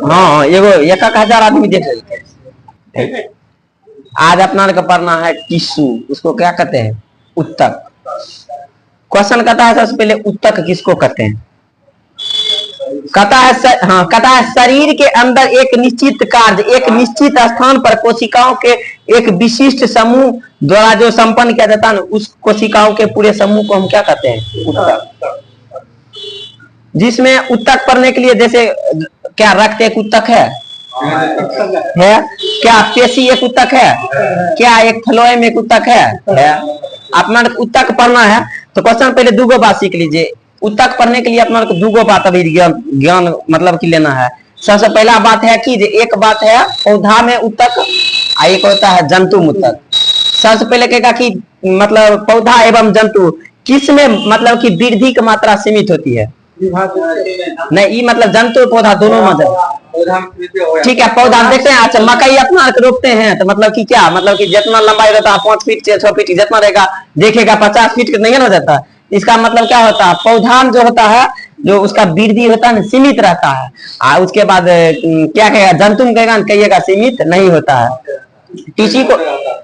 हाँ एगो 1,000 आदमी देख रहे थे। आज अपना का पढ़ना है टिश्यू, उसको क्या कहते हैं? उत्तक। क्वेश्चन कहता है सबसे पहले उत्तक किसको कहते हैं? कहता है हाँ, कहता है शरीर के अंदर एक निश्चित कार्य एक निश्चित स्थान पर कोशिकाओं के एक विशिष्ट समूह द्वारा जो संपन्न किया जाता है, उस कोशिकाओं के पूरे समूह को हम क्या कहते हैं? उत्तक। जिसमें उत्तक पढ़ने के लिए जैसे क्या रक्त एक उत्तक है क्या? पेशी एक उत्तक है क्या? एक फ्लोएम एक उत्तक है? अपना उत्तक पढ़ना है तो क्वेश्चन पहले दूगो बात सीख लीजिए। उत्तक पढ़ने के लिए अपना दूगो बात अभी ज्ञान मतलब कि लेना है। सबसे पहला बात है कि एक बात है पौधा में उत्तक, एक होता है जंतु उत्तक। सबसे पहले कहेगा कि मतलब पौधा एवं जंतु किस में मतलब कि वृद्धि की मात्रा सीमित होती है? नहीं, ये मतलब जंतु पौधा दोनों में। ठीक है, पौधा देखते हैं। अच्छा, मकई अपना रोपते हैं तो मतलब कि क्या मतलब कि जितना लंबाई रहता है 5 फीट से 6 फीट जितना रहेगा, देखेगा 50 फीट का नहीं हो जाता। इसका मतलब क्या होता है? पौधा जो होता है जो उसका वृद्धि होता है सीमित रहता है। उसके बाद क्या कहेगा? जंतु में कहिएगा सीमित नहीं होता है।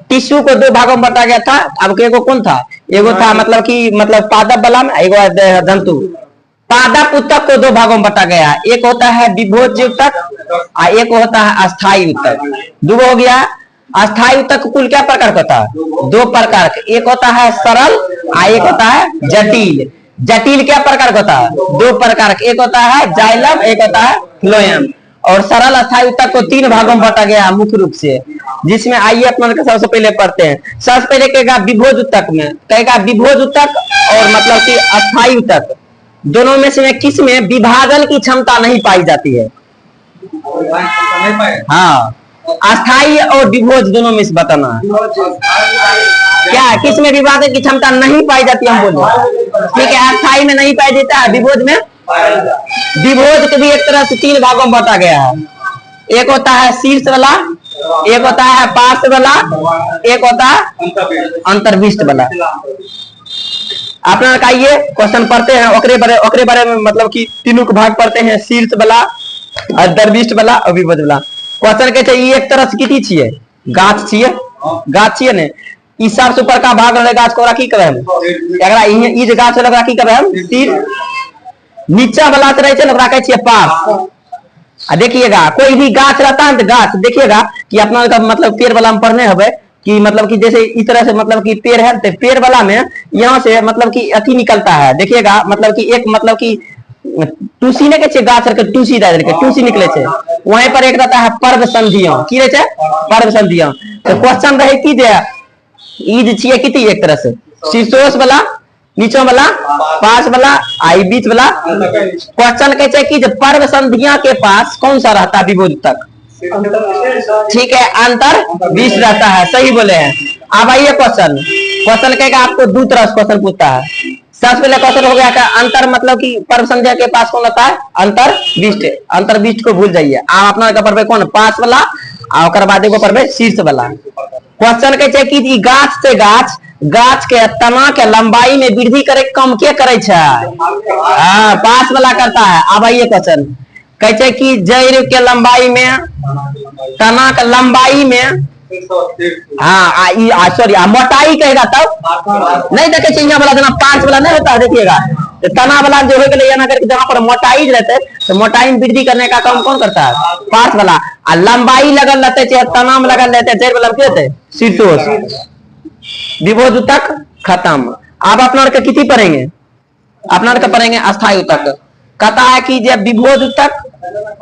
टिश्यू को 2 भागों में बांटा गया था। अब एगो कौन था? एगो था मतलब कि मतलब पादप वाला में, एगो जंतु। पादप उत्तक को 2 भागों में बांटा गया। एक होता है विभोज्य उत्तक और एक होता है अस्थायी उत्तक। 2 हो गया। अस्थायी उत्तक कुल क्या प्रकार का होता है? 2 प्रकार के। एक होता है सरल और एक होता है जटिल। जटिल क्या प्रकार का होता है? 2 प्रकार के। एक होता है जाइलम, एक होता है फ्लोएम। और सरल अस्थायी उत्तक को 3 भागों में बांटा गया मुख्य रूप से, जिसमें आइए अपना सबसे पहले पढ़ते हैं। सबसे पहले कहेगा विभोज उत्तक में, कहेगा विभोज उत्तक और मतलब कि अस्थायी उत्तक दोनों में से किस में विभाजन की क्षमता नहीं पाई जाती है? हाँ, अस्थायी और विभोज दोनों में से बताना है। क्या किस में विभाजन की क्षमता नहीं पाई जाती है? हम बोले ठीक है, अस्थायी में नहीं पाई देता है, विभोज में। विभोज को भी एक तरह से 3 भागों में बांटा गया है। एक होता है शीर्ष वाला, एक होता है पार्श्व वाला, एक होता है अंतर्विष्ट वाला। अपना का ये क्वेश्चन पढ़ते हैं ओकरे बारे में मतलब कि तीनों के भाग पढ़ते हैं, शीर्ष वाला, अंतर्विष्ट वाला और विभोज वाला। क्वेश्चन कहते हैं एक तरह से किती छिए? गाछ छिए, गाछ छिए ने। ई सबसे ऊपर का भाग वाले गाछ को रखी करे हम, एकरा ई जे गाछ वाला रखी करे हम सिर। नीचा वाला रहे छे ना ओकरा कहै छिए पार्श्व। देखिएगा कोई भी गाछ रहता है तो गाछ देखिएगा कि अपना का मतलब पेड़ वाला में पढ़ने हवे कि मतलब कि जैसे इस तरह से मतलब कि पेड़ है तो पेड़ वाला में यहाँ से मतलब कि अथी निकलता है। देखिएगा मतलब कि एक मतलब कि टूसी ने के गाछ रखे टूसी दे देलके टूसी निकले छे। वहीं पर एक रहता है पर्व संधियां, की रहे छे? पर्व संधियां। तो क्वेश्चन रहे कि जे ई जे छिए किती एक तरह से शीर्षोस वाला, नीचो वाला, पास वाला, आई बीच वाला। क्वेश्चन कहते हैं कि पर्व संधियां के पास कौन सा रहता है विभोज तक? ठीक है, अंतर 20 रहता है। सही बोले हैं। अब आइए क्वेश्चन कहेगा आपको 2 तरह से क्वेश्चन पूछता है। सबसे पहले क्वेश्चन हो गया अंतर मतलब कि पर्व संध्या के पास कौन होता है? अंतर्विष्ट। अंतर्विष्ट को भूल जाइए। आप अपना का पढ़बे कौन? पास वाला और बाद एगो पढ़बे शीर्ष वाला। क्वेश्चन कहते हैं कि गाछ से गाछ के तना के लंबाई में वृद्धि करे कम के करे छे? हाँ, पास वाला करता है। अब आइए क्वेश्चन कहते हैं कि जड़ के लंबाई में, तना के लंबाई में हाँ सॉरी मोटाई कहेगा तब नहीं देखे चाहिए वाला जना 5 वाला नहीं होता है। देखिएगा तो तना वाला जो हो गया ना करके जहाँ पर मोटाई रहते तो मोटाई में वृद्धि करने का काम कौन करता है? 5 वाला। और लंबाई लगल रहते चाहे तना में लगल रहते जड़ वाला क्या होते? शीर्षोस। विभोज उत्तक खत्म। अब अपना कितनी पढ़ेंगे? अपना पढ़ेंगे अस्थायी उत्तक। कहता है कि जब विभोज उत्तक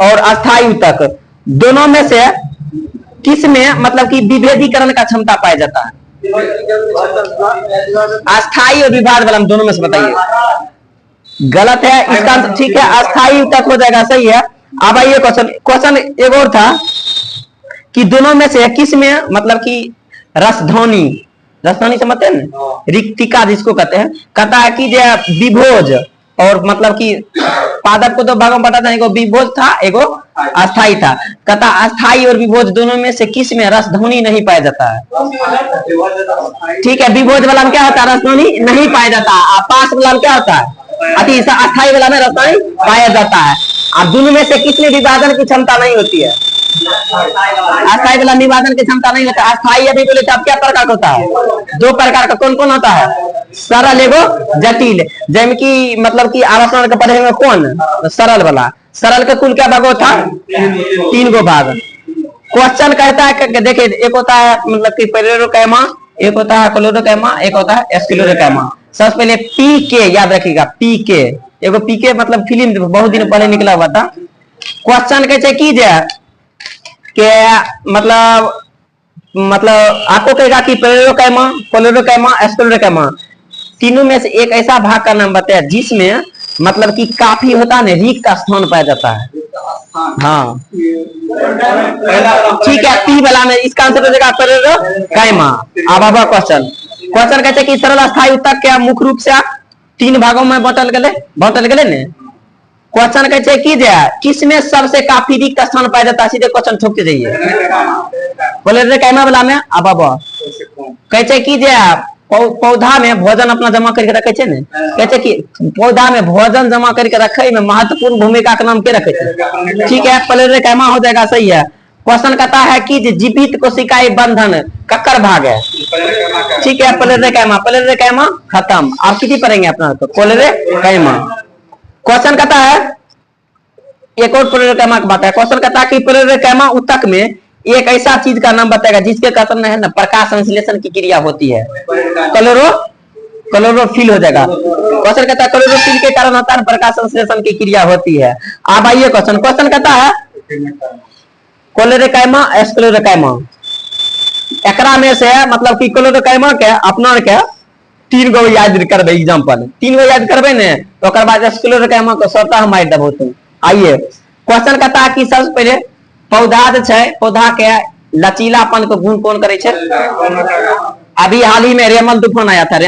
और अस्थायी उत्तक दोनों में से किस में मतलब कि विभेदीकरण का क्षमता पाया जाता है? अस्थायी और विभाज वाला दोनों में से बताइए। गलत है इसका। ठीक है, अस्थायी उत्तक हो जाएगा। सही है। अब आइए क्वेश्चन एक और था कि दोनों में से किस में मतलब कि रसध्वनि समझते हैं ना, रिक्तिका जिसको कहते हैं। कहता है कि विभोज और मतलब कि पादप को 2 भागों में बांटा था, एगो विभोज था एगो अस्थायी था। कहता अस्थायी और विभोज दोनों में से किस में रसध्वनि नहीं पाया जाता है? ठीक है, विभोज वाला में क्या होता है? रसध्वनि नहीं पाया जाता। पास वाला में क्या होता है? अस्थायी वाला में रसध्वनि पाया जाता है। अब दोनों में से किसमें विभाजन की क्षमता नहीं होती है? अस्थाई वाला विभाजन की क्षमता नहीं होता। अस्थाई अभी बोले तो अब क्या प्रकार का होता है? दो प्रकार का। कौन कौन होता है? सरल एवं जटिल। जैसे कि मतलब कि आवर्तन का पढ़ेंगे कौन? सरल वाला। सरल का कुल क्या भाग होता? 3 गो भाग। क्वेश्चन कहता है कि देखिए, एक होता है मतलब कि पेरेरोकैमा, एक होता है क्लोरोकैमा, एक होता है स्क्लेरोकैमा। सबसे पहले पीके याद रखिएगा, पीके। एगो पीके मतलब फिल्म बहुत दिन पहले निकला हुआ था। क्वेश्चन कैसे कीजिए कि मतलब आपको कहेगा कि पेरेरोकैमा, क्लोरोकैमा, स्क्लेरोकैमा, तीनों में से एक ऐसा भाग का नाम बताया जिसमें मतलब कि काफी होता है, रिक्त स्थान पाया जाता है। हाँ ठीक है, पी वाला में इसका आंसर हो जाएगा पेरेरोकैमा। अब क्वेश्चन कहते हैं कि सरल अस्थायी उत्तक क्या मुख्य रूप से 3 भागों में बांटल गए ने। क्वेश्चन कहते हैं कि किसमें सबसे काफी रिक्त स्थान पाया जाता है? सीधे क्वेश्चन ठोक के जाइए। पेरेरोकैमा वाला में अब कहते कि पौधा में भोजन अपना जमा करके रखे छे ने। कहते कि पौधा में भोजन जमा करके रखे में महत्वपूर्ण भूमिका का नाम के रखे छे? ठीक है, पेरेरोकैमा हो जाएगा, सही है। क्वेश्चन कहता है कि जीवित कोशिकाएं बंधन कक्कर भाग है? ठीक है, पेरेरोकैमा खत्म। आप किसी पढ़ेंगे अपना तो पेरेरोकैमा। क्वेश्चन कहता है एक और पेरेरोकैमा की बात है। क्वेश्चन कहता है कि पेरेरोकैमा उत्तक में एक ऐसा चीज का नाम बताएगा जिसके कारण है ना प्रकाश संश्लेषण की क्रिया होती है। क्लोरोफिल हो जाएगा। क्वेश्चन कहता है क्लोरोफिल के कारण होता है प्रकाश संश्लेषण की क्रिया होती है। अब आइए क्वेश्चन कहता है क्लोरोकैमा, स्क्लेरोकैमा, एकरा में से मतलब कि क्लोरोकैमा के अपना के 3 गो याद करबे। एग्जांपल 3 गो याद करबे ने तो ओकर बाद स्क्लेरोकैमा को स्वतः हम मार देबो। तो आइए क्वेश्चन कहता है कि सबसे पहले पौधा जो है, पौधा के लचीलापन को गुण कौन करे छे? अभी हाल ही में रेमल तूफान आया था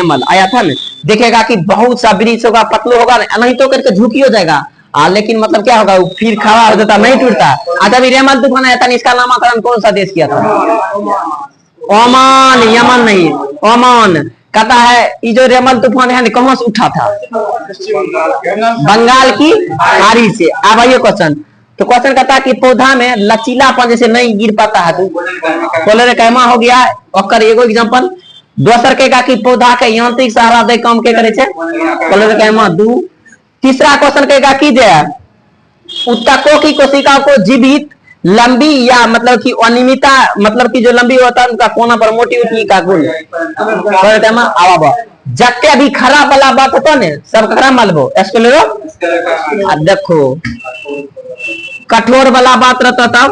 ना। देखेगा कि बहुत सा वृक्ष होगा, पतलो होगा, नहीं तो करके झुकी हो जाएगा। लेकिन मतलब क्या होगा, फिर खड़ा हो जाता, नहीं टूटता। अच्छा, अभी रेमल तूफान आया था, इसका नामकरण कौन सा देश किया था? ओमान, यमन नहीं, ओमान। कहता है ये जो रेमल तूफान है कहां से उठा था? बंगाल की खाड़ी से। अब आइए क्वेश्चन। तो क्वेश्चन कहता है कि पौधा में लचीलापन जैसे नहीं गिर पाता है तो क्लोरोकैमा हो गया ओकर एगो एग्जांपल। दोसर कहेगा कि पौधा के यांत्रिक सहारा दे काम के करे छे? क्लोरोकैमा 2। तीसरा क्वेश्चन कहेगा कि उत्तकों की कोशिकाओं को जीवित, लंबी या मतलब कि अनियमितता, मतलब कि जो लंबी होता है उनका कोना पर मोटी उठी का गुण क्लोरोकैमा। आवा जत्ते भी खराब वाला बात होता ने सब खराब मालबो स्क्लेरो। देखो कठोर वाला बात रहता तब,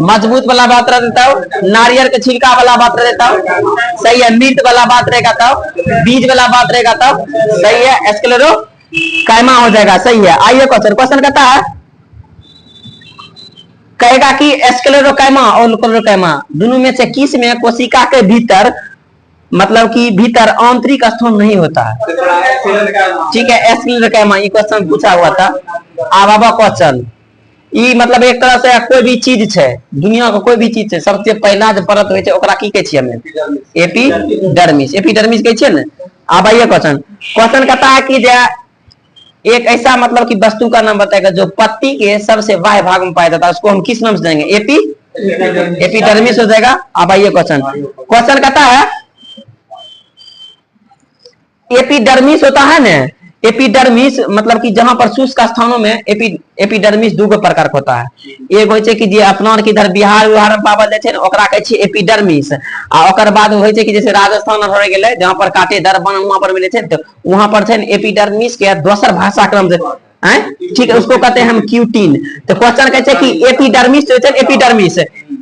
मजबूत वाला बात रहता तब, नारियल के छिलका वाला बात रहता तब, सही है। मीट वाला बात रहेगा तब, बीज वाला बात रहेगा तब, सही है। स्क्लेरोकैमा हो जाएगा, सही है। आइए क्वेश्चन कहता है कहेगा कि स्क्लेरोकैमा और क्लोरोकैमा दोनों में से किस में कोशिका के भीतर मतलब कि भीतर आंतरिक स्थान नहीं होता है? ठीक है, स्क्लेरोकैमा। ये क्वेश्चन पूछा हुआ था। अब क्वेश्चन ई मतलब एक तरह से कोई भी चीज है, दुनिया का कोई भी चीज है, सबसे पहला जो परत होय छै ओकरा की कहै छियै हमें? एपिडर्मिस। एपिडर्मिस कहै छियै ने। अब आइए क्वेश्चन कहता है कि एक ऐसा मतलब कि वस्तु का नाम बताएगा जो पत्ती के सबसे बाह्य भाग में पाया जाता है, उसको हम किस नाम से जाएंगे? एपिडर्मिस हो जाएगा। अब आइए क्वेश्चन कहता है एपिडर्मिस होता है ना, एपिडर्मिस मतलब कि जहां पर शुष्क स्थानों में एपिडर्मिस 2 प्रकार का होता है। एक होय छै कि जे अपना के इधर बिहार में पावल जाय छै ने ओकरा कहै छै एपिडर्मिस। आ ओकर बाद होय छै कि जैसे राजस्थान में हो गेलै जहां पर कांटेदार वन वहां पर मिले छै तो वहां पर छै एपिडर्मिस के दोसर भाषा क्रम से हैं, ठीक है, उसको कहते हैं हम क्यूटिन। तो क्वेश्चन कहै छै कि एपिडर्मिस जो छै एपिडर्मिस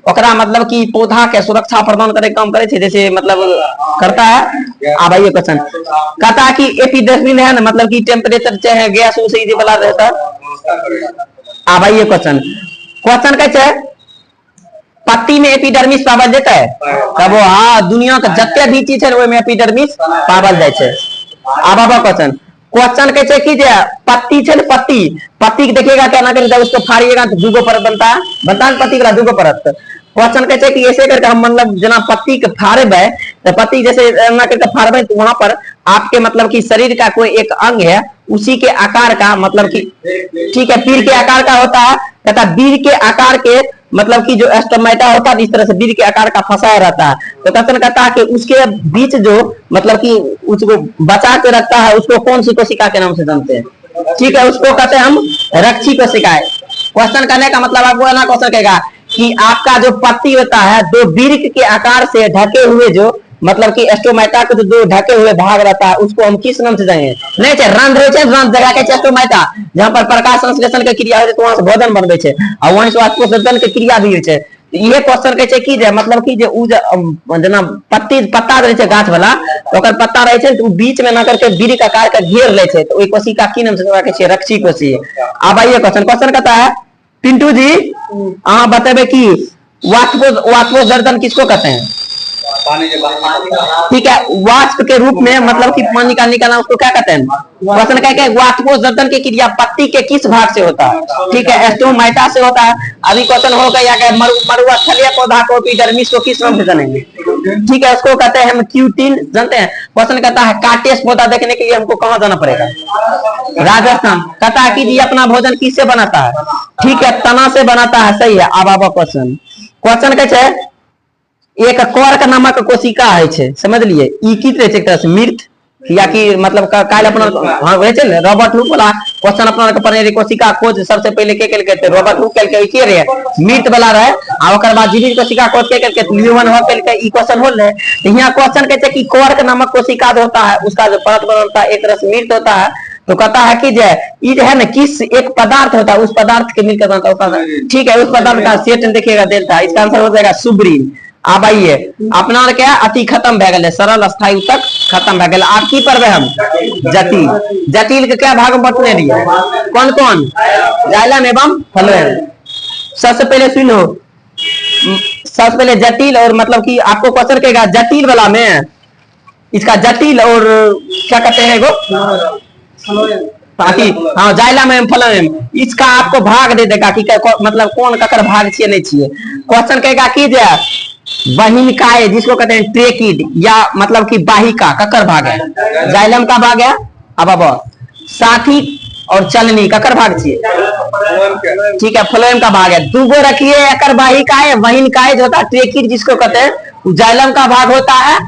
ओकरा मतलब कि पौधा के सुरक्षा प्रदान करे काम करे छै, जैसे मतलब करता है। अब आइए क्वेश्चन कहता है कि एपिडर्मिस है ना मतलब कि टेम्परेचर चाहे गैस उसी वाला रहता है। अब आइए क्वेश्चन कहै छै पत्ती में एपिडर्मिस पावल जाता है तब हाँ दुनिया के जते भी चीज है ओहिमे एपिडर्मिस पावल जाय छै। अब क्वेश्चन कहै छै कि पत्ती छै पत्ती के देखिएगा क्या ना करेगा, उसको फाड़िएगा तो 2 परत बनता है पत्ती का 2 परत। क्वेश्चन कहै छै कि ऐसे करके हम मतलब जना पत्ती के फाड़ेबै तो पत्ती जैसे ना करके फाड़बे तो वहां पर आपके मतलब कि शरीर का कोई एक अंग है उसी के आकार का मतलब कि ठीक है पीर के आकार का होता है तथा बीर के आकार के मतलब कि जो एस्टोमेटा होता है इस तरह से बीर के आकार का फंसाया रहता है। तो कथन कहता है कि उसके बीच जो मतलब कि उसको बचा के रखता है उसको कौन सी कोशिका के नाम से जानते हैं? ठीक है उसको कहते हैं हम रक्षी कोशिकाएं। क्वेश्चन करने का मतलब आपको ना क्वेश्चन कहेगा कि आपका जो पत्ती होता है दो बीर्क के आकार से ढके हुए जो मतलब कि एस्टोमेटा के जो दो ढके हुए भाग रहता है उसको हम किस नाम से जानेंगे? नहीं चाहिए रंध्र रंध्र जगह के एस्टोमेटा जहां पर प्रकाश संश्लेषण के क्रिया हो तो वहां से भोजन बनबे छे और वहीं से वाष्पोत्सर्जन के क्रिया भी हो छे। ये क्वेश्चन कहे छे कि जे मतलब कि जे उ जना पत्ती पत्ता रहे छे गाछ वाला तो ओकर पत्ता रहे छे तो बीच में ना करके बीर्क आकार का घेर ले छे तो ओई कोशिका की नाम से जोड़ा के छे रक्षी कोशिका। अब आइए क्वेश्चन कहता है पिंटू जी आप बताबे कि वाष्पोत्सर्जन किसको कहते हैं? ठीक है वाष्प के रूप में मतलब कि पानी का निकलना उसको क्या कहते हैं? क्वेश्चन कह वाष्पोत्सर्जन की क्रिया पत्ती के किस भाग से होता है? ठीक है एस्टोमेटा से होता है। अभी क्वेश्चन हो गया कि मरुस्थलीय पौधा को एपिडर्मिस को किस नाम से जानेंगे? ठीक है उसको कहते हैं हम क्यूटिन जानते हैं। क्वेश्चन कहता है काटेस पौधा देखने के लिए हमको कहाँ जाना पड़ेगा? राजस्थान। कहता है कि जी अपना भोजन किससे बनाता है? ठीक है तना से बनाता है सही है। अब क्वेश्चन कहते हैं एक कर्क नामक कोशिका है छे समझ लिए ई की तरह से एक तरह से मृत या कि मतलब काल अपना हां होय छे रॉबर्ट हुक वाला क्वेश्चन अपना के पढ़ने कोशिका खोज सबसे पहले के कहते रॉबर्ट हुक के रे मृत वाला रहे आ ओकर बाद जीवित कोशिका खोज के ल्यूमन हो के ई क्वेश्चन होल है। तो यहां क्वेश्चन कहते हैं कि कर्क नामक कोशिका जो होता है उसका जो परत बनता है एक तरह से मृत होता है। तो कहता है कि जो है ना किस एक पदार्थ होता है उस पदार्थ के मिलकर बनता है। ठीक है उस पदार्थ का सेट देखिएगा देता है इसका आंसर हो जाएगा सुब्रीन। अब आइए अपना क्या अति खत्म भे गए सरल स्थायी तक खत्म भे गए। आप की पढ़बे हम जटिल जटिल के क्या भाग में बटने रहिए कौन कौन जाइलम एवं फ्लोएम। सबसे पहले सुनो सबसे पहले जटिल और मतलब कि आपको क्वेश्चन कहेगा जटिल वाला में इसका जटिल और क्या कहते हैं हाँ जाइलम एवं फ्लोएम इसका आपको भाग दे देगा कि मतलब कौन ककर भाग छे नहीं छे। क्वेश्चन कहेगा कि बहिनकाय जिसको कहते हैं ट्रेकिड या मतलब कि बाहिका ककर भाग है? जाइलम का भाग है। अब साथी और चलनी ककर भाग छे? ठीक है फ्लोएम का भाग है। दूगो रखिए एकर बाहिकाय बहिनकाय जो होता है ट्रेकिड जिसको कहते हैं जाइलम का भाग होता है।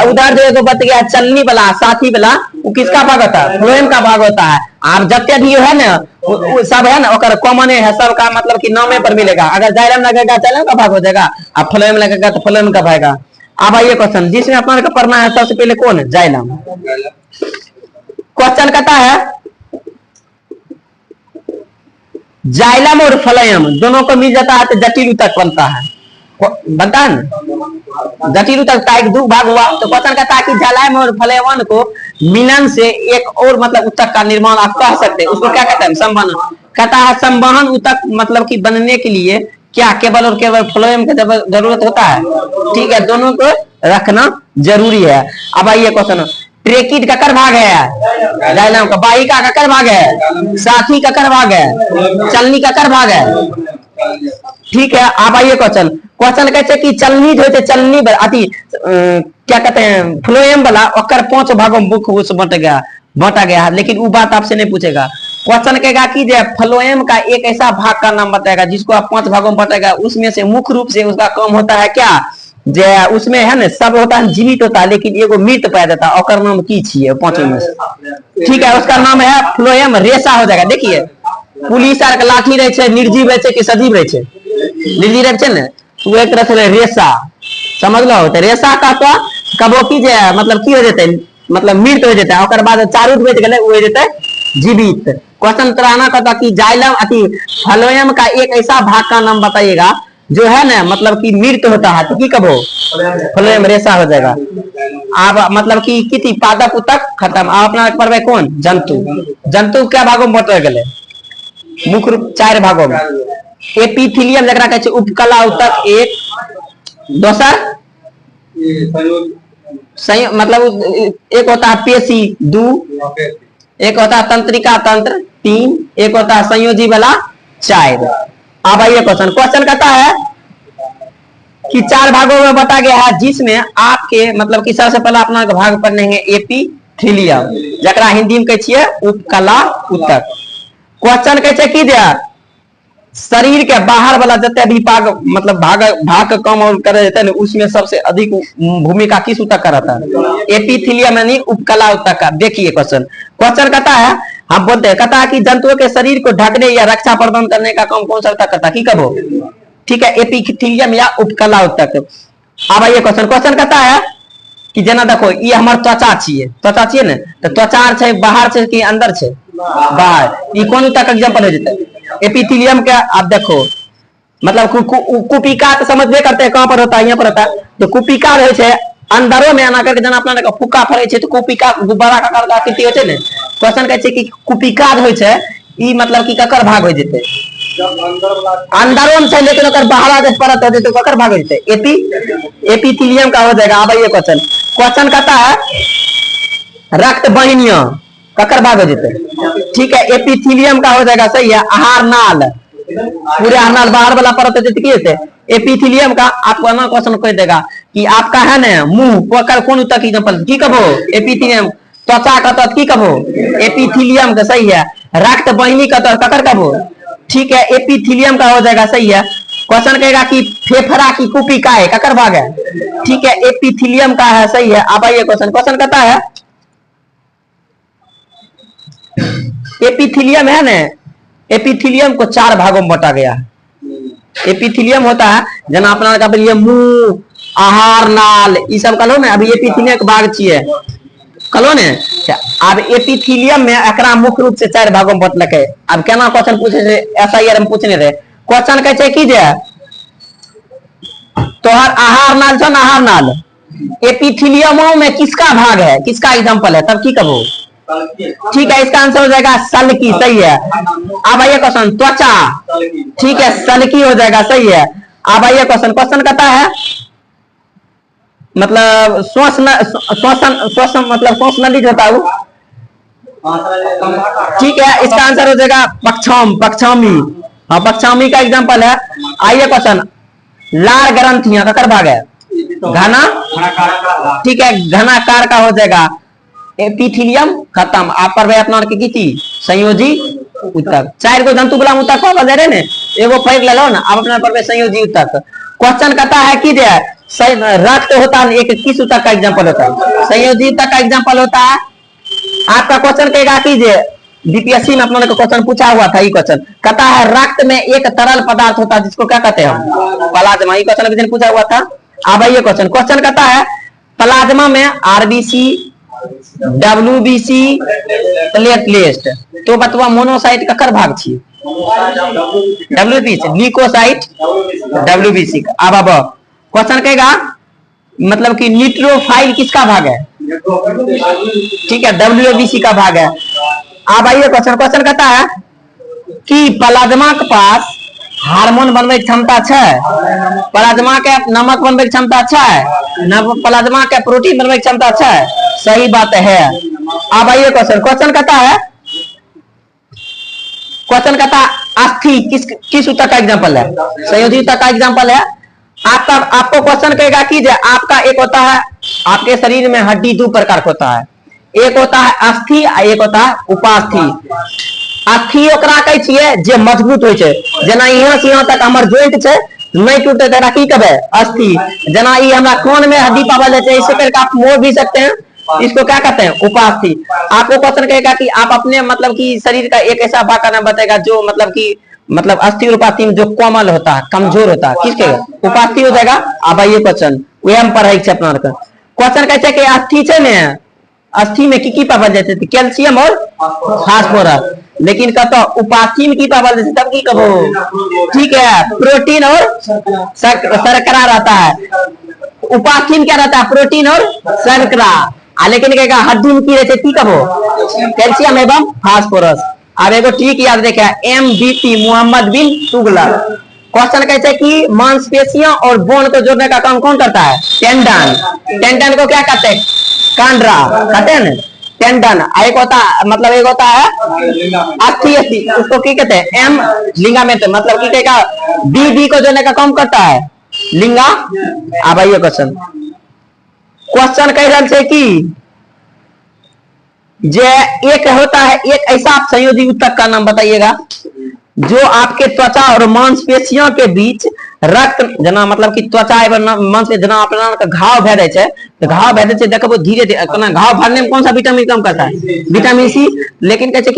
उधर जो बत गया चलनी वाला साथी वाला वो किसका भाग होता है? फ्लोएम का भाग होता है। आप जते भी है ना वो सब है ना ओकर कॉमन है सबका मतलब कि नामे पर मिलेगा। अगर जाइलम लगेगा जाइलम का भाग हो जाएगा अब फ्लोएम लगेगा तो फ्लोएम का भाग। अब आइए क्वेश्चन जिसमें अपना को पढ़ना है सबसे पहले कौन है? जाइलम। क्वेश्चन कहता है जाइलम और फ्लोएम दोनों को मिल जाता है तो जटिल ऊतक बनता है ना जटिल ऊतक का एक दो भाग हुआ। तो क्वेश्चन कहता है कि जाइलम और फ्लोएम को मिलन से एक और मतलब ऊतक का निर्माण आप कह सकते हैं उसको क्या कहते हैं? संवहन। कहता है संवहन ऊतक मतलब कि बनने के लिए क्या केवल और केवल फ्लोएम की जरूरत होता है? ठीक है दोनों को रखना जरूरी है। अब आइए क्वेश्चन ट्रेकिड ककर भाग है? जाइलम का। बाहिका ककर भाग है? साथी ककर भाग है? चलनी ककर भाग है? ठीक है अब आइए क्वेश्चन कहते कि चलनी जो चलनी अति क्या कहते हैं फ्लोएम वाला और 5 भागों में मुख्य बांटा गया लेकिन वो बात आपसे नहीं पूछेगा। क्वेश्चन कहेगा कि फ्लोएम का एक ऐसा भाग का नाम बताएगा जिसको आप 5 भागों में बांटेगा उसमें से मुख्य रूप से उसका काम होता है क्या उसमें है ना सब होता है जीवित होता है लेकिन एगो मृत पाया जाता है और नाम की छिए 5 में से। ठीक है उसका नाम है फ्लोएम रेसा हो जाएगा। देखिए पुलिस आर के लाठी रहे छे निर्जीव रहे छे कि सजीव रहे छे? निर्जीव रहे छे ना तो एक तरह से रेसा समझ लो तो रेसा का तो कबो की मतलब की हो जाते मतलब मृत हो जाता है और बाद चारू बच गए हो जाते जीवित। क्वेश्चन तराना कहता कि जाइलम अति फ्लोएम का एक ऐसा भाग का नाम बताइएगा जो है ना मतलब कि मृत होता है तो की कबो फ्लोएम रेसा हो जाएगा। आप मतलब कि किति पादप ऊतक खत्म। आप अपना पढ़बे कौन? जंतु। जंतु क्या भागों में बांटे गए? मुख्य रूप 4 भागों में। एपिथेलियम जकरा कहै छै उपकला ऊतक एक दोसर मतलब एक होता है पेशी 2 एक होता है तंत्रिका तंत्र 3 एक होता है संयोजी वाला 4। अब आइए क्वेश्चन कहता है कि 4 भागों में बटा गया है, जिसमें आपके मतलब कि सबसे पहला अपना भाग पढ़ेंगे एपिथेलियम, जकरा हिंदी में कहे उपकला उत्तक। क्वेश्चन कैसे की दिया, शरीर के बाहर वाला जितने भी भाग मतलब भाग कम और करे जाते हैं, उसमें सबसे अधिक भूमिका किस उत्तक का रहता है? एपिथेलियम यानी उपकला उत्तक का। देखिए क्वेश्चन कहता है, हम बोलते हैं कहता है कि जंतुओं के शरीर को ढकने या रक्षा प्रदान करने का काम कौन सा उत्तक करता है? की कहो, ठीक है, एपिथेलियम या उपकला उत्तक। अब ये क्वेश्चन कहता है कि जना देखो ये हमार त्वचा छिए ने, तो त्वचा छे बाहर छे कि अंदर छे? बाहर। ये कौन उत्तक एग्जांपल हो जते? एपिथेलियम का। आप देखो मतलब कुपिका तो समझबे करते हैं कहां पर होता है, यहाँ पर होता है। तो कुपिका रहे छे अंदरों में आना करके जना अपना फुक्का फरे छे, तो कुपिका गुब्बारा का आकृति होते ने। क्वेश्चन कहै छे कि कुपिका होय छे ई मतलब कि ककर भाग हो जते? अंदरों में छे लेकिन ओकर बाहर देश परत हो जते, ककर भाग हो जते? एपिथेलियम का हो जाएगा। अब ये क्वेश्चन कहता है रक्त वाहिनियां ककर भाग हो जते? ठीक है, एपिथेलियम का हो जाएगा, सही है। आहार नाल, पूरे आहार नाल बाहर वाला परत हो जते की होते? एपिथेलियम का। आपको ना क्वेश्चन कह देगा कि आपका है ना मुंह कौन उत्तक एग्जांपल की कहो? एपिथेलियम। त्वचा का तो की कहो? एपिथेलियम का, सही है। रक्त वाहिनी का तो ककर कहो? ठीक है, एपिथेलियम का हो जाएगा, सही है। क्वेश्चन कहेगा कि फेफड़ा की कुपिका है, ककर भाग है? ठीक है, एपिथेलियम का है, सही है। अब आइए क्वेश्चन कहता है एपिथेलियम है ना, एपिथेलियम को 4 भागों में बांटा गया है। एपिथेलियम होता है जना अपना का बोलिए मुंह, आहार नाल, ये सब कलो ने। अभी एपिथेलियम के भाग छिए कलो ने। अब एपिथेलियम में एकरा मुख्य रूप से 4 भागों में बांटलक है। अब केना क्वेश्चन पूछे थे, एसआईआर में पूछने रहे। क्वेश्चन कहै की जे तोहर आहार नाल छो ना, आहार नाल एपिथेलियमों में किसका भाग है, किसका एग्जांपल है? तब की कहो? ठीक है, इसका आंसर हो जाएगा सल्की, सही है। अब आइए क्वेश्चन त्वचा, ठीक है, सल्की हो जाएगा, सही है। अब आइए क्वेश्चन कहता है मतलब श्वासन मतलब श्वास नली जो होता है वो, ठीक है, इसका आंसर हो जाएगा पक्षामी। हाँ, पक्षामी का एग्जांपल है। आइए क्वेश्चन लार ग्रंथियां ककर भाग है? घना, ठीक है, घनाकार का हो जाएगा। एपिथेलियम खत्म। आप पर अपना की थी संयोजी उत्तक। 4 गो जंतु वाला उत्तक पावल जाए ने, एगो पढ़ ले लो ना। अब अपना पर संयोजी उत्तक। क्वेश्चन कहता है कि जे रक्त होता है एक किस उत्तक का एग्जांपल होता है? संयोजी उत्तक का एग्जांपल होता है। आपका क्वेश्चन कहेगा कि जे बीपीएससी में अपने को क्वेश्चन पूछा हुआ था। ये क्वेश्चन कहता है रक्त में एक तरल पदार्थ होता है जिसको क्या कहते हैं हम? प्लाज्मा। ये क्वेश्चन पूछा हुआ था। अब ये क्वेश्चन कहता है प्लाज्मा में आरबीसी, डब्ल्यूबीसी, प्लेटलेट, तो बतवा मोनोसाइट ककर भाग छिए? WBC, leukocyte WBC. अब क्वेश्चन कहेगा मतलब कि न्यूट्रोफाइल किसका भाग है? ठीक है, डब्ल्यूबीसी का भाग है। अब आइए क्वेश्चन कहता है कि प्लाज्मा के पास हार्मोन बनवे की क्षमता है? प्लाज्मा के नमक बनवे की क्षमता है? प्लाज्मा के प्रोटीन बनवे की क्षमता है? सही बात है। अब आइए क्वेश्चन कहता है अस्थि किस उत्तक का एग्जांपल है? संयोजी उत्तक का एग्जांपल है। आपको क्वेश्चन कहेगा कि आपका एक होता है आपके शरीर में हड्डी 2 प्रकार का होता है। एक होता है अस्थि, एक होता है उपास्थि। अस्थि ओकरा कहै छियै जे मजबूत होय छै, जना यहाँ से यहाँ तक हमर जॉइंट छै नहीं टूटे तेरा की कहबे? अस्थि। जना ये हमरा कोन में हड्डी पावल जाए छै, इसे करके आप मोड़ भी सकते हैं, इसको क्या कहते हैं? उपास्थि। आपको क्वेश्चन कहेगा कि आप अपने मतलब कि शरीर का एक ऐसा भाग का नाम बताएगा जो मतलब कि मतलब अस्थि और उपास्थि में जो कोमल होता है, कमजोर होता है, किसके? उपास्थि हो जाएगा। अब आइए क्वेश्चन वह हम पढ़ाई छै अपना क्वेश्चन कहै छै कि अस्थि छै ने, अस्थि में की पावल जाए छै? कैल्शियम और फास्फोरस। लेकिन कहता उपास्थि में की पावल जाए? तब की कहो? ठीक है, प्रोटीन और शर्करा रहता है। उपास्थि में क्या रहता है? प्रोटीन और शर्करा। लेकिन कहेगा हड्डी में की रहते? की कहो? कैल्शियम एवं फास्फोरस। अब एगो ठीक याद रखा, MVP मोहम्मद बिन तुगलक। क्वेश्चन कहते हैं कि मांसपेशियां और बोन को जोड़ने का काम कौन करता है? टेंडन। टेंडन को क्या कहते हैं? कांड्रा कहते हैं ना, टेंडन। एक होता है अस्थि, उसको की कहते हैं? M ligament. मतलब की कहेगा बी को जोड़ने का काम करता है लिंगा। अब आइए क्वेश्चन कह रहा है कि जे एक होता है, एक ऐसा संयोजी ऊतक का नाम बताइएगा जो आपके त्वचा और मांसपेशियों के बीच रक्त जना मतलब कि त्वचा एवं मांस जना अपना घाव भे जाए छे, तो घाव भे जाए देखो धीरे धीरे घाव भरने में कौन सा विटामिन काम करता है? Vitamin C. लेकिन कहते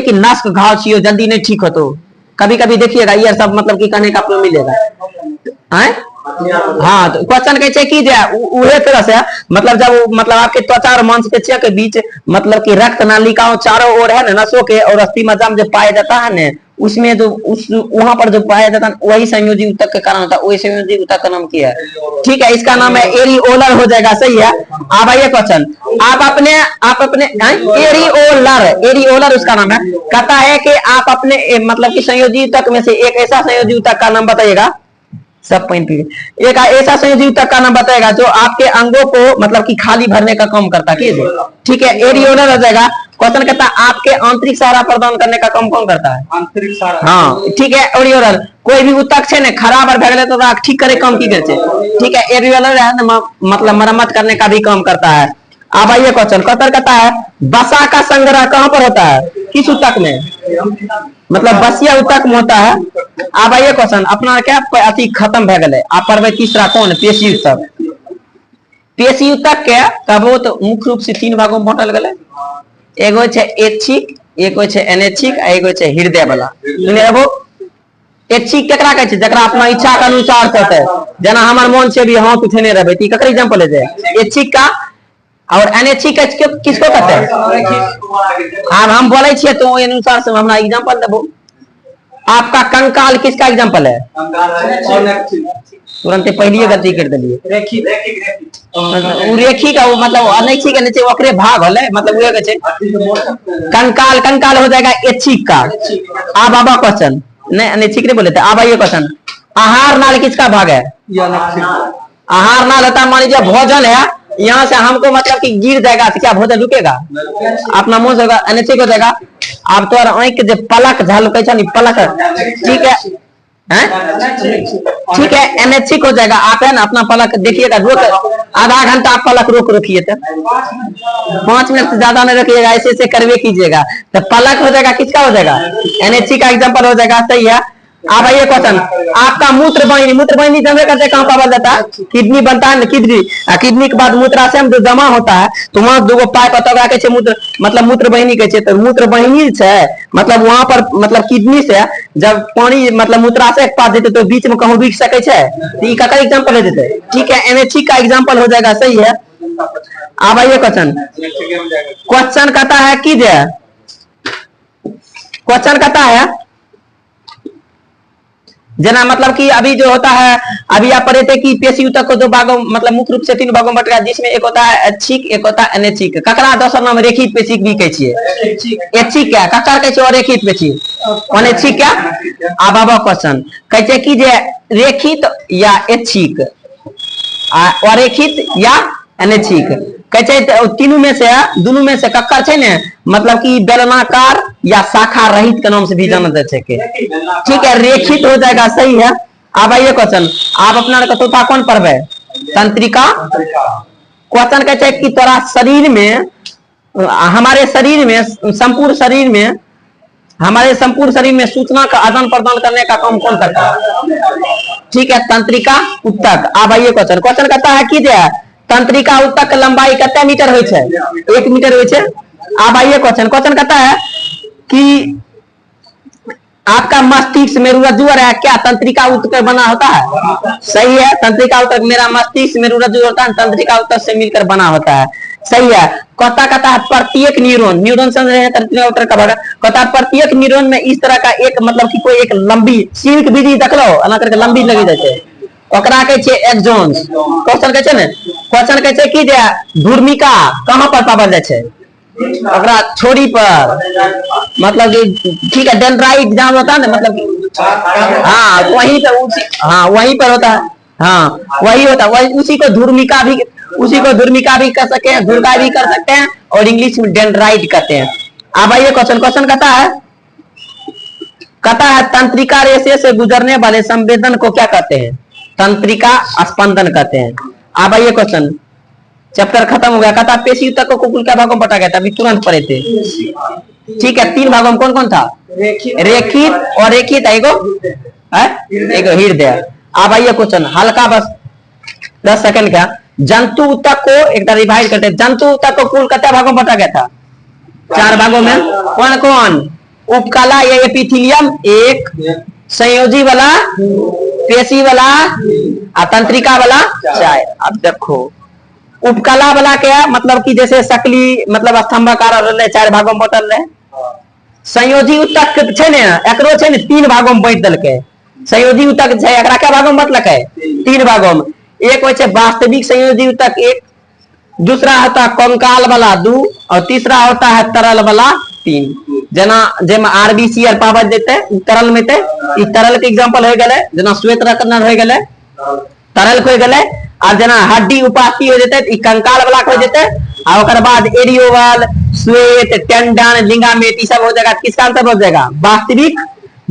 कि नस्क घाव छियो जल्दी नहीं ठीक हो, तो कभी कभी देखिएगा ये सब मतलब कि कहने का आपको मिलेगा है। हाँ तो क्वेश्चन कहे कि उहे तरह से मतलब जब मतलब आपके त्वचा और मांसपेशियों के बीच मतलब कि रक्त नालिकाओं चारों ओर है ना नसों के और अस्थि मज्जा में जो पाया जाता है ना, उसमें जो उस वहां पर जो पाया जाता है वही संयोजी ऊतक के कारण होता है। वही संयोजी ऊतक का नाम क्या है? ठीक है, इसका नाम है एरिओलर हो जाएगा। सही है। अब आइए क्वेश्चन आप अपने एरिओलर उसका नाम है। कहता है कि आप अपने मतलब कि संयोजी ऊतक में से एक ऐसा संयोजी ऊतक का नाम बताइएगा। सब पॉइंट पे एक ऐसा संयोजी ऊतक का नाम बताएगा जो आपके अंगों को मतलब कि खाली भरने का काम करता है। ठीक है, एरिओलर हो जाएगा। क्वेश्चन कहता है आपके आंतरिक सहारा प्रदान करने का काम कौन करता है? आंतरिक सहारा। हाँ ठीक है, एरिओलर कोई भी ऊतक है ना खराब भे गए तो ठीक करे काम की करे। ठीक है, एरिओलर है ना मतलब मरम्मत करने का भी काम करता है। अब आइए क्वेश्चन कहता है बसा का संग्रह कहां पर होता है? किस ऊतक में? मतलब बसिया ऊतक में होता है। अब आइए क्वेश्चन अपना क्या अति खत्म भे गए। आप पढ़वे तीसरा कौन? पेशी ऊतक। पेशी ऊतक के कहबो तो मुख्य रूप से तीन भागों में बांटल गए। एगो छे ऐच्छिक, एगो छे अनैच्छिक, एगो छे हृदय वाला। सुने एगो ऐच्छिक केकरा कहै छै? जकरा अपना इच्छा के अनुसार होते, जना हमर मन से भी हाथ उठेने रहबे ती ककर एग्जांपल है ऐच्छिक का। और अनैच्छिक किसको कहते हैं? अब हम बोले छिए तो अनुसार से हमरा एग्जांपल देबो। आपका कंकाल किसका एग्जांपल है? तुरंत पहली गलती कर दिलिए। रेखी का मतलब अनैच्छिक के नीचे ओकरे भाग होले मतलब उहे के छै कंकाल हो जाएगा ऐच्छिक का। अब आबा क्वेश्चन नहीं अनैच्छिक नहीं बोले थे। अब आइए क्वेश्चन आहार नाल किसका भाग है? आहार नाल होता मान लीजिए भोजन है, यहाँ से हमको मतलब कि गिर जाएगा तो क्या भोजन रुकेगा? अपना मुंह से होगा, अनैच्छिक हो जाएगा। अब तो आंख जो पलक झलके छै पलक, ठीक है ठीक है अनैच्छिक हो जाएगा। आप है ना अपना पलक देखिएगा, रोक आधा घंटा आप पलक रोकिए तो 5 मिनट से ज्यादा नहीं रखिएगा, ऐसे ऐसे करवे कीजिएगा तो पलक हो जाएगा। किसका हो जाएगा? अनैच्छिक का एग्जाम्पल हो जाएगा। सही है। अब आइए क्वेश्चन आपका मूत्र वाहिनी जमे करते कहाँ पावल जाता है? किडनी बनता है ना, किडनी के बाद मूत्राशय में जो जमा होता है तो वहां दो पाइप होता मूत्र मतलब मूत्र वाहिनी कहै छै। मूत्र वाहिनी है मतलब वहां पर मतलब किडनी से जब पानी मतलब मूत्राशय के पास जेते तो बीच में कहूं बिक सके छै। तो ई ककर एग्जांपल हो जेते? ठीक है, अनैच्छिक का एग्जांपल हो जाएगा। सही है। अब आइए क्वेश्चन कहता है कि क्वेश्चन कहता है जना मतलब कि अभी जो होता है अभी आप पढ़े थे कि पेशी ऊतक को 2 भागों मतलब मुख्य रूप से 3 भागों में बट गया, जिसमें एक होता है ऐच्छिक, एक होता है अनैच्छिक। ककरा दोसर नाम रेखित पेशी भी कहै छियै। ऐच्छिक क्या ककर कहै छै? और रेखित पेशी अनैच्छिक क्या? अब आबो क्वेश्चन कहै छै कि जे रेखित या ऐच्छिक और रेखित या अनैच्छिक कहै छै तीनों में से दोनों में से ककर छै ने मतलब कि बेलनाकार या शाखा रहित के नाम से भी जाना जाता है। ठीक है, रेखित हो जाएगा। सही है। अब आइए क्वेश्चन आप अपना चौथा कौन पढ़वे? तंत्रिका। क्वेश्चन कहते हैं कि तोरा शरीर में हमारे शरीर में संपूर्ण शरीर में सूचना का आदान प्रदान करने का काम कौन करता है? ठीक है, तंत्रिका ऊतक। अब आइए क्वेश्चन कहता है कि तंत्रिका ऊतक लंबाई कितने मीटर हो छै? 1 मीटर हो छै। अब आइए क्वेश्चन कहता है कि आपका मस्तिष्क मेरुरज्जु है क्या तंत्रिका ऊतक बना होता है? सही है, तंत्रिका ऊतक मेरा मस्तिष्क मेरुरज्जु होता है तंत्रिका ऊतक से मिलकर बना होता है। सही है। कहता है प्रत्येक न्यूरॉन समझ रहे हैं तंत्रिका ऊतक का भाग। कहता है प्रत्येक न्यूरॉन में इस तरह का एक मतलब कि कोई एक लंबी सिल्क विधि देख लो एना करके लंबी लगी जाए छै ओकरा कहै छै एक्सॉन्स। क्वेश्चन कहै छै ने क्वेश्चन कहै छै कि जे धूर्मिका कहां पर पावल जाय छै? ओकरा छोरी पर मतलब ठीक है डेंड्राइट जहां होता है ना मतलब हाँ वहीं पर वहीं पर होता है। हाँ वही होता है वही उसी को धूर्मिका भी कर सकते हैं, धुरका भी कर सकते हैं और इंग्लिश में डेंड्राइट कहते हैं। अब आइए क्वेश्चन कहता है तंत्रिका रेशे से गुजरने वाले संवेदन को क्या कहते हैं? तंत्रिका स्पंदन कहते हैं। अब आइए क्वेश्चन, चैप्टर खत्म हो गया। कहता पेशी ऊतक को कुल क्या भागों में बांटा गया था, अभी तुरंत पढ़े थे। ठीक है, 3 भागों में कौन कौन था? रेखित और रेखित एगो हृदय। अब आइए क्वेश्चन हल्का, बस 10 सेकंड का। जंतु ऊतक को एक रिवाइज करते हैं। जंतु ऊतक को कुल कितने भागों में बांटा गया था? 4 भागों में। कौन कौन? उपकला या एपिथेलियम एक, संयोजी वाला, पेशी वाला, तंत्रिका वाला 4। अब देखो उपकला वाला क्या मतलब कि जैसे सकली मतलब स्तंभाकार 4 भागों में बांटल रहे। संयोजी ऊतक छे ने, एकरो छे ने 3 भागों में बांट देलकै। संयोजी ऊतक छे, एकरा क्या भागों में बांटलकै? 3 भागों में। एक होय छे वास्तविक संयोजी ऊतक एक, दूसरा होता कंकाल वाला 2, और तीसरा होता है तरल वाला 3। जना जेमा आरबीसी आर पावर देते तरल में, इ तरल के एग्जांपल हो गेले, जना श्वेत रक्तकण हो गेले, तरल हो गेले। और जना हड्डी उपास्थि हो जेते इ कंकाल वाला हो जेते। और ओकर बाद एरियोवल, श्वेत, टेंडन, लिगामेंट, इ सब हो जाएगा। किसका आंसर हो जाएगा?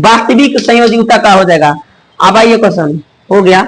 वास्तविक संयोजी ऊतक का हो जाएगा। अब आइए क्वेश्चन हो गया।